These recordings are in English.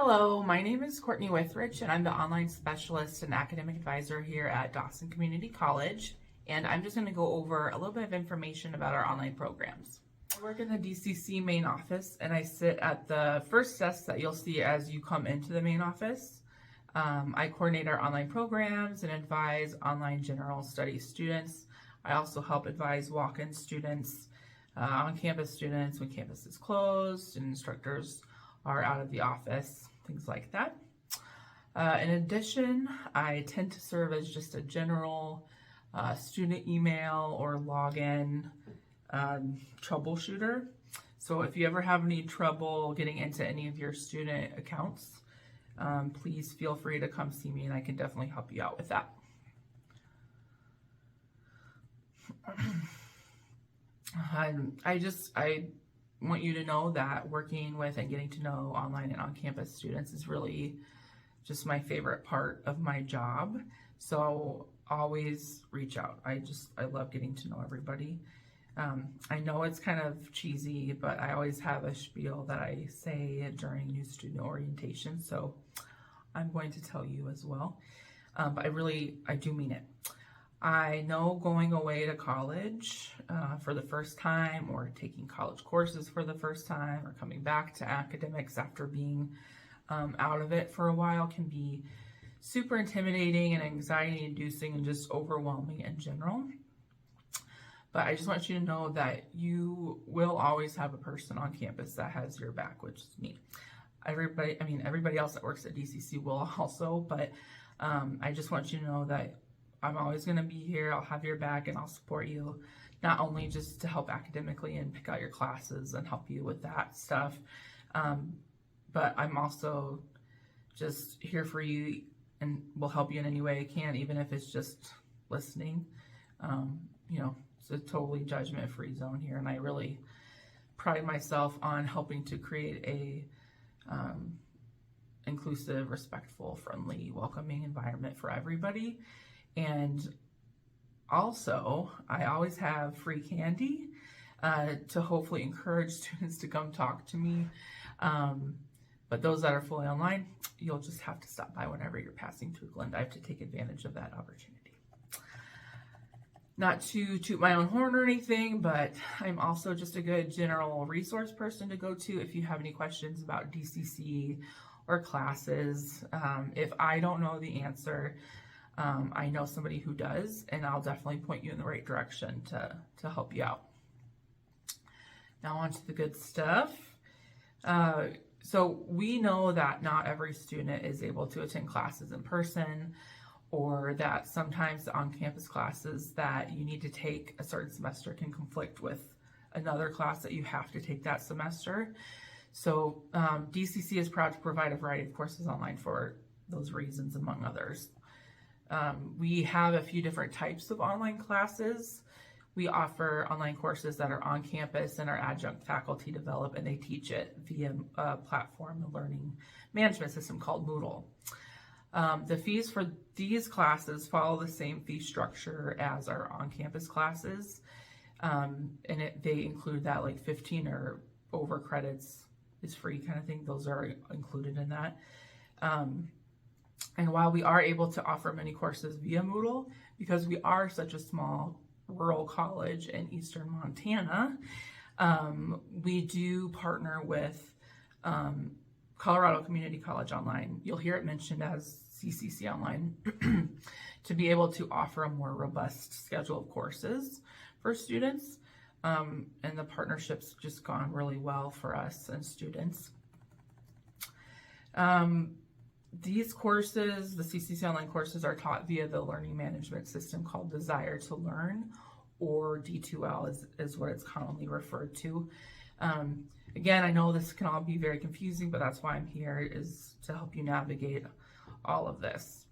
Hello, my name is Courtney Withrich, and I'm the online specialist and academic advisor here at Dawson Community College. And I'm just going to go over a little bit of information about our online programs. I work in the DCC main office, and I sit at the first desk that you'll see as you come into the main office. I coordinate our online programs and advise online general studies students. I also help advise walk-in students, on-campus students when campus is closed and instructors are out of the office, things like that. In addition, I tend to serve as just a general student email or login troubleshooter. So if you ever have any trouble getting into any of your student accounts, please feel free to come see me and I can definitely help you out with that. I want you to know that working with and getting to know online and on-campus students is really just my favorite part of my job. So always reach out. I love getting to know everybody. I know it's kind of cheesy, but I always have a spiel that I say during new student orientation. So I'm going to tell you as well. But I do mean it. I know going away to college for the first time, or taking college courses for the first time, or coming back to academics after being out of it for a while can be super intimidating and anxiety inducing and just overwhelming in general. But I just want you to know that you will always have a person on campus that has your back, which is me. Everybody else that works at DCC will also, but I just want you to know that I'm always going to be here. I'll have your back and I'll support you, not only just to help academically and pick out your classes and help you with that stuff, but I'm also just here for you and will help you in any way I can, even if it's just listening. It's a totally judgment-free zone here, and I really pride myself on helping to create a inclusive, respectful, friendly, welcoming environment for everybody. And also, I always have free candy to hopefully encourage students to come talk to me. But those that are fully online, you'll just have to stop by whenever you're passing through Glendive to take advantage of that opportunity. Not to toot my own horn or anything, but I'm also just a good general resource person to go to if you have any questions about DCC or classes. If I don't know the answer, I know somebody who does, and I'll definitely point you in the right direction to help you out. Now on to the good stuff. So we know that not every student is able to attend classes in person, or that sometimes the on-campus classes that you need to take a certain semester can conflict with another class that you have to take that semester. So DCC is proud to provide a variety of courses online for those reasons, among others. We have a few different types of online classes. We offer online courses that are on campus and our adjunct faculty develop, and they teach it via a platform, a learning management system called Moodle. The fees for these classes follow the same fee structure as our on-campus classes, and they include that, like 15 or over credits is free kind of thing. Those are included in that. And while we are able to offer many courses via Moodle, because we are such a small rural college in eastern Montana, we do partner with Colorado Community College Online. You'll hear it mentioned as CCC Online to be able to offer a more robust schedule of courses for students. And the partnership's just gone really well for us and students. These courses, the CCC Online courses, are taught via the learning management system called Desire to Learn, or D2L is what it's commonly referred to. Again, I know this can all be very confusing, but that's why I'm here, is to help you navigate all of this.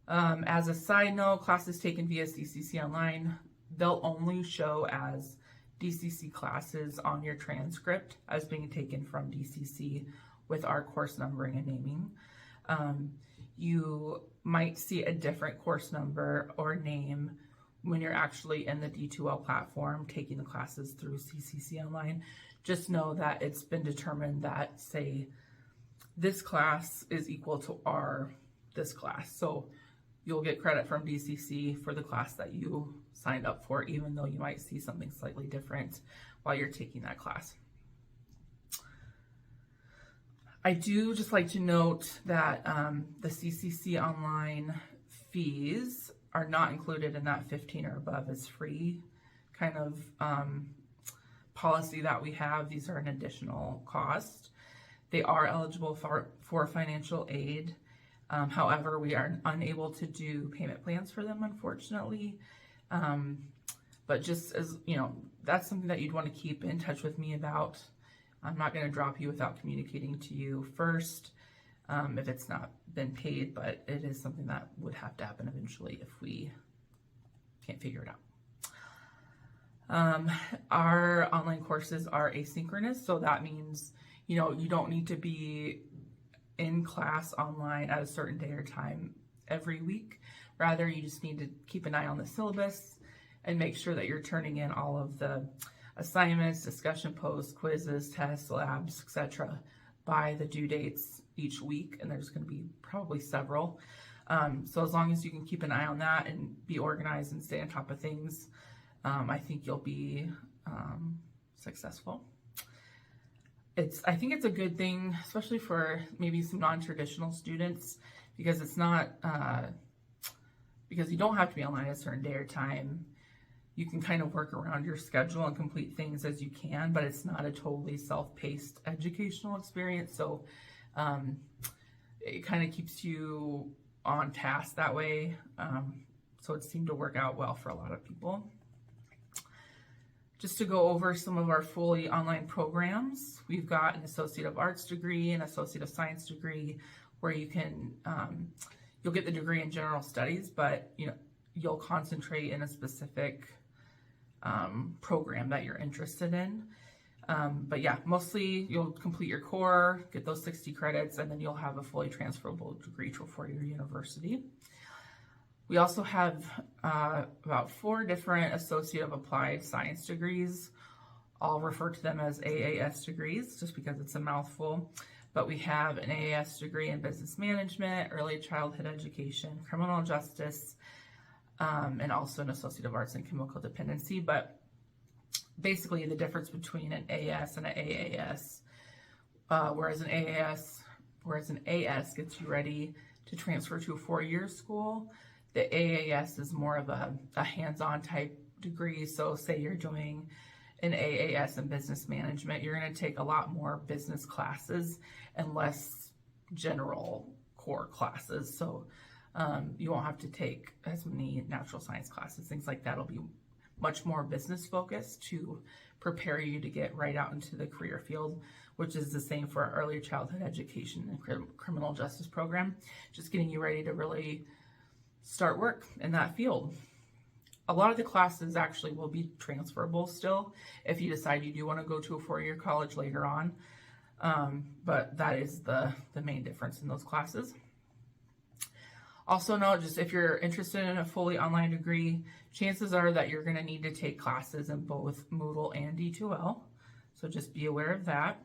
As a side note, classes taken via CCC Online, they'll only show as DCC classes on your transcript as being taken from DCC with our course numbering and naming. You might see a different course number or name when you're actually in the D2L platform taking the classes through CCC Online. Just know that it's been determined that, say, this class is equal to this class. So you'll get credit from DCC for the class that you signed up for, even though you might see something slightly different while you're taking that class. I do just like to note that the CCC online fees are not included in that 15 or above is free kind of policy that we have. These are an additional cost. They are eligible for financial aid. However, we are unable to do payment plans for them, unfortunately. But just as, you know, that's something that you'd want to keep in touch with me about. I'm not going to drop you without communicating to you first if it's not been paid, but it is something that would have to happen eventually if we can't figure it out. Our online courses are asynchronous, so that means, you know, you don't need to be in class online at a certain day or time every week. Rather, you just need to keep an eye on the syllabus and make sure that you're turning in all of the assignments, discussion posts, quizzes, tests, labs, etc. by the due dates each week, and there's going to be probably several. So as long as you can keep an eye on that and be organized and stay on top of things, I think you'll be successful. I think it's a good thing, especially for maybe some non-traditional students, because it's not, because you don't have to be online at a certain day or time. You can kind of work around your schedule and complete things as you can, but it's not a totally self-paced educational experience. So it kind of keeps you on task that way. So it seemed to work out well for a lot of people. Just to go over some of our fully online programs, we've got an Associate of Arts degree, an Associate of Science degree, where you can, you'll get the degree in general studies, but you'll concentrate in a specific program that you're interested in. But yeah, mostly you'll complete your core, get those 60 credits, and then you'll have a fully transferable degree to a four-year university. We also have about 4 different Associate of Applied Science degrees. I'll refer to them as AAS degrees just because it's a mouthful. But we have an AAS degree in Business Management, Early Childhood Education, Criminal Justice, and also an Associate of Arts in Chemical Dependency. But basically the difference between an AS and an AAS, whereas an AS gets you ready to transfer to a 4-year school, the AAS is more of a hands-on type degree. So say you're doing an AAS in business management, you're going to take a lot more business classes and less general core classes. So you won't have to take as many natural science classes, things like that. Will be much more business focused to prepare you to get right out into the career field, which is the same for our early childhood education and criminal justice program, just getting you ready to really start work in that field. A lot of the classes actually will be transferable still if you decide you do want to go to a 4-year college later on, but that is the main difference in those classes. Also note, just if you're interested in a fully online degree, chances are that you're going to need to take classes in both Moodle and D2L, so just be aware of that.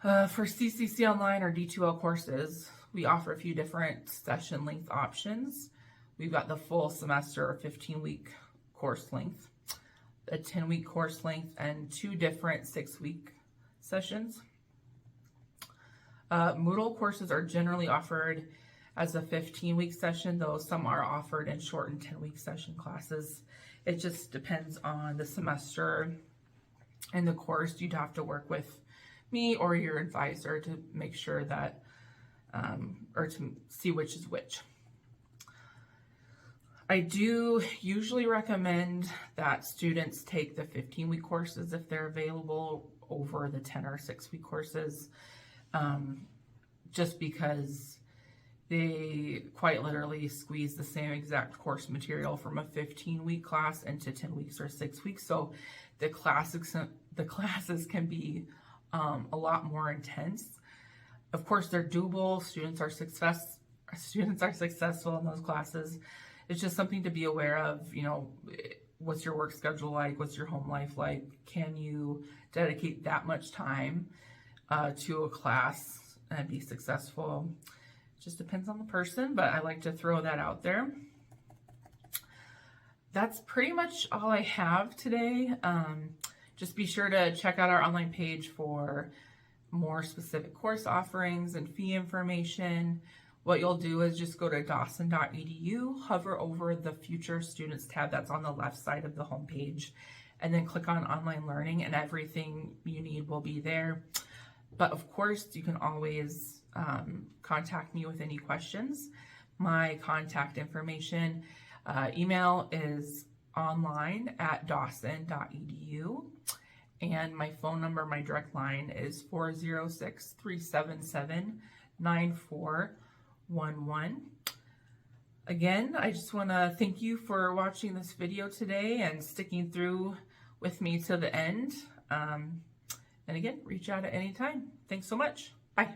For CCC Online or D2L courses, we offer a few different session length options. We've got the full semester or 15-week course length, a 10-week course length, and 2 different 6-week sessions. Moodle courses are generally offered as a 15-week session, though some are offered in shortened 10-week session classes. It just depends on the semester and the course. You'd have to work with me or your advisor to make sure that, or to see which is which. I do usually recommend that students take the 15-week courses if they're available over the 10 or 6-week courses, just because they quite literally squeeze the same exact course material from a 15-week class into 10 weeks or 6 weeks. So the classes can be a lot more intense. Of course, they're doable. Students are successful in those classes. It's just something to be aware of. What's your work schedule like? What's your home life like? Can you dedicate that much time to a class and be successful. It just depends on the person, but I like to throw that out there. That's pretty much all I have today. Just be sure to check out our online page for more specific course offerings and fee information. What you'll do is just go to dawson.edu, hover over the Future Students tab that's on the left side of the homepage, and then click on Online Learning, and everything you need will be there. But of course, you can always contact me with any questions. My contact information, email is online@dawson.edu. And my phone number, my direct line is 406-377-9411. Again, I just want to thank you for watching this video today and sticking through with me to the end. And again, reach out at any time. Thanks so much. Bye.